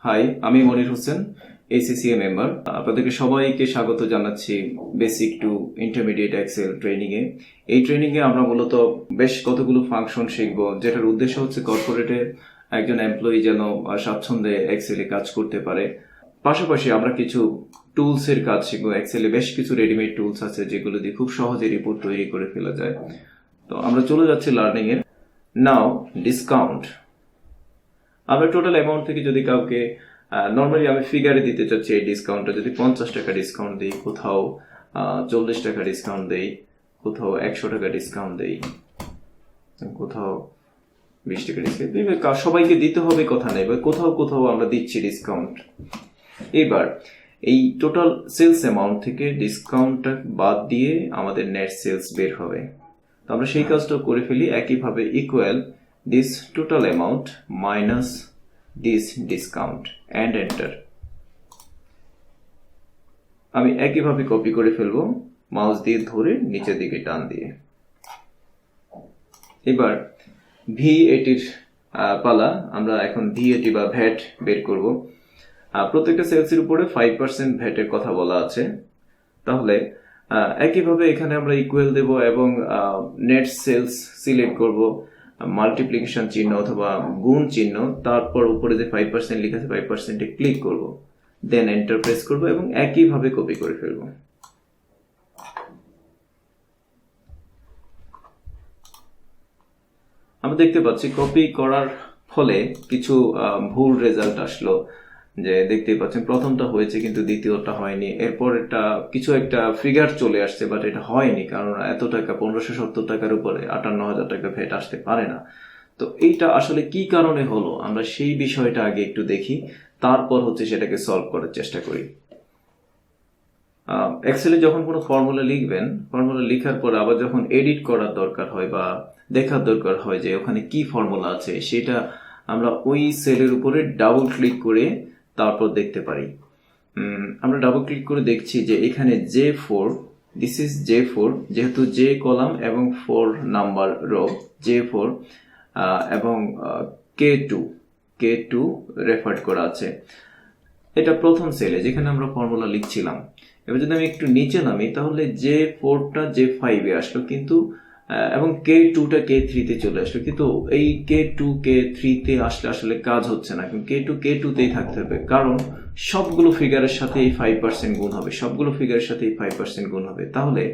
High, আমি Monir Hossain, ACCA member. আপনাদেরকে সবাইকে স্বাগত জানাচ্ছি basic to intermediate Excel training এ। এই ট্রেনিং এ আমরা মূলত বেশ কতগুলো ফাংশন শিখবো, যেটার উদ্দেশ্য হচ্ছে কর্পোরেটে একজন এমপ্লয়ি যেন স্বাচ্ছন্দ্যে এক্সেলে কাজ করতে পারে। পাশাপাশি আমরা কিছু টুলস এর কাজ শিখবো। এক্সেলে বেশ কিছু রেডিমেড টুলস আছে যেগুলো দিয়ে খুব সহজে রিপোর্ট তৈরি করে ফেলা যায়। তো আমরা চলে যাচ্ছি লার্নিং এর। নাও ডিসকাউন্ট। আমরা টোটাল অ্যামাউন্ট থেকে যদি কাউকে নর্মালি আমি ফিগারে দিতে চাচ্ছি এই ডিসকাউন্টটা, যদি 50 টাকা ডিসকাউন্ট দিই, কোথাও 40 টাকা ডিসকাউন্ট দেই, কোথাও 100 টাকা ডিসকাউন্ট দেই, কোথাও 20 টাকা ডিসকাউন্ট, সবাইকে দিতে হবে কথা নেই, কোথাও কোথাও আমরা দিচ্ছি ডিসকাউন্ট। এবার এই টোটাল সেলস অ্যামাউন্ট থেকে ডিসকাউন্টটা বাদ দিয়ে আমাদের নেট সেলস বের হবে। তো আমরা সেই কাজটা করে ফেলি। একইভাবে equal this total amount minus this discount and enter। আমি একইভাবে কপি করে ফেলবো মাউস দিয়ে ধরে নিচের দিকে টান দিয়ে। এবার VAT এর পালা। আমরা এখন VAT বা ভ্যাট বের করব। প্রত্যেকটা সেলসের উপরে 5% ভ্যাটের কথা বলা আছে। তাহলে একইভাবে এখানে আমরা ইকুয়াল দেব এবং নেট সেলস সিলেক্ট করব, মাল্টিপ্লিকেশন চিহ্ন অথবা গুণ চিহ্ন, তারপর উপরে যে 5% লেখা আছে 5%-এ ক্লিক করব, দেন এন্টার প্রেস করব এবং একইভাবে কপি করে ফেলব। আমরা দেখতে পাচ্ছি কপি করার ফলে কিছু ভুল রেজাল্ট আসলো। যে দেখতে পাচ্ছেন প্রথমটা হয়েছে কিন্তু দ্বিতীয়টা হয়নি। এরপর এটা কিছু একটা ফিগার চলে আসছে, বাট এটা হয়নি, কারণ এত টাকা 1570 টাকার উপরে 58,000 টাকা ভ্যাট আসতে পারে না। তো এইটা আসলে কি কারণে হলো আমরা সেই বিষয়টা আগে একটু দেখি, তারপর হচ্ছে সেটাকে সলভ করার চেষ্টা করি। এক্সেলে যখন কোনো ফর্মুলা লিখবেন, ফর্মুলা লেখার পর আবার যখন এডিট করার দরকার হয় বা দেখার দরকার হয় যে ওখানে কি ফর্মুলা আছে, সেটা আমরা ওই সেলের উপরে ডাবল ক্লিক করে তারপর দেখতে পারি। আমরা ডাবল ক্লিক করে দেখছি যে এখানে J4, দিস ইজ J4, যেহেতু J কলাম এবং 4 নাম্বার রো, J4 এবং K2 রেফার করা আছে। এটা প্রথম সেলে যেখানে আমরা ফর্মুলা লিখছিলাম। এবার যদি আমি একটু নিচে নামি তাহলে J4টা J5-এ আসলো, কিন্তু এবং K2টা K3-তে চলে আসলো, কিন্তু এই K2 K3-তে আসলে কাজ হচ্ছে না। K2 K2-তেই থাকতে হবে, কারণ সবগুলো ফিগারের সাথে এই 5% গুণ হবে, সবগুলো ফিগারের সাথে এই 5% গুণ হবে। তাহলে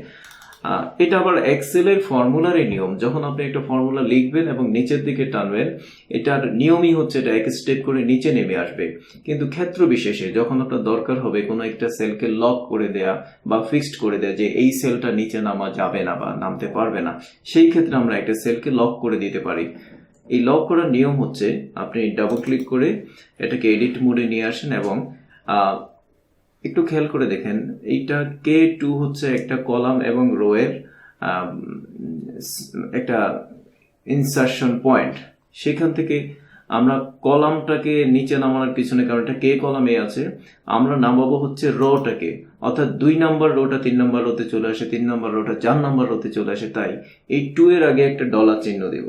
এটা আবার এক্সেলের ফর্মুলারই নিয়ম। যখন আপনি একটা ফর্মুলা লিখবেন এবং নিচের দিকে টানবেন, এটার নিয়মই হচ্ছে এটা এক স্টেপ করে নিচে নেমে আসবে। কিন্তু ক্ষেত্র বিশেষে যখন আপনার দরকার হবে কোনো একটা সেলকে লক করে দেয়া বা ফিক্সড করে দেয়া যে এই সেলটা নিচে নামা যাবে না বা নামতে পারবে না, সেই ক্ষেত্রে আমরা একটা সেলকে লক করে দিতে পারি। এই লক করার নিয়ম হচ্ছে আপনি ডাবল ক্লিক করে এটাকে এডিট মোডে নিয়ে আসেন এবং একটু খেয়াল করে দেখেন, এইটা K2 হচ্ছে একটা কলাম এবং রো এর একটা ইনসারশন পয়েন্ট। সেখান থেকে আমরা কলামটাকে নিচে নামানোর পিছনে, কারণ এটা K কলামে আছে, আমরা নামাবো হচ্ছে রোটাকে, অর্থাৎ 2 নাম্বার রোটা 3 নাম্বার রোতে চলে আসে, 3 নাম্বার রোটা 4 নাম্বার রোতে চলে আসে। তাই এই 2 এর আগে একটা ডলার চিহ্ন দেব।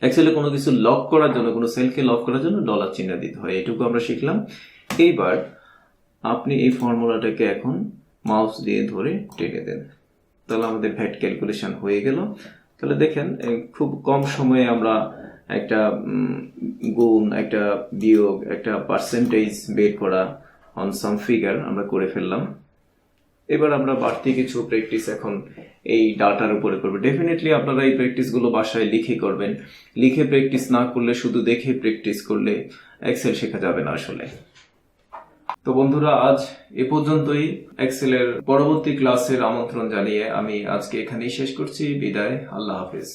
অ্যাকচুয়ালি কোনো কিছু লক করার জন্য, কোনো সেলকে লক করার জন্য ডলার চিহ্ন দিতে হয়। এটুকু আমরা শিখলাম। এইবার আপনি এই ফর্মুলাটাকে এখন মাউস দিয়ে ধরে টেনে দেন, তাহলে আমাদের ভ্যাট ক্যালকুলেশন হয়ে গেল। তাহলে দেখেন খুব কম সময়ে আমরা একটা গুণ, একটা বিয়োগ, একটা পার্সেন্টেজ বের করা অন সাম ফিগার আমরা করে ফেললাম। এবার আমরা বাড়তি কিছু প্র্যাকটিস এখন এই ডাটার উপরে করবো। ডেফিনেটলি আপনারা এই প্র্যাকটিসগুলো বাসায় লিখে করবেন। লিখে প্র্যাকটিস না করলে, শুধু দেখে প্র্যাকটিস করলে এক্সেল শেখা যাবে না আসলে। তো বন্ধুরা, আজ এ পর্যন্তই। এক্সেলের পরবর্তী ক্লাসের আমন্ত্রণ জানিয়ে আমি আজকে এখানেই শেষ করছি। বিদায়, আল্লাহ হাফেজ।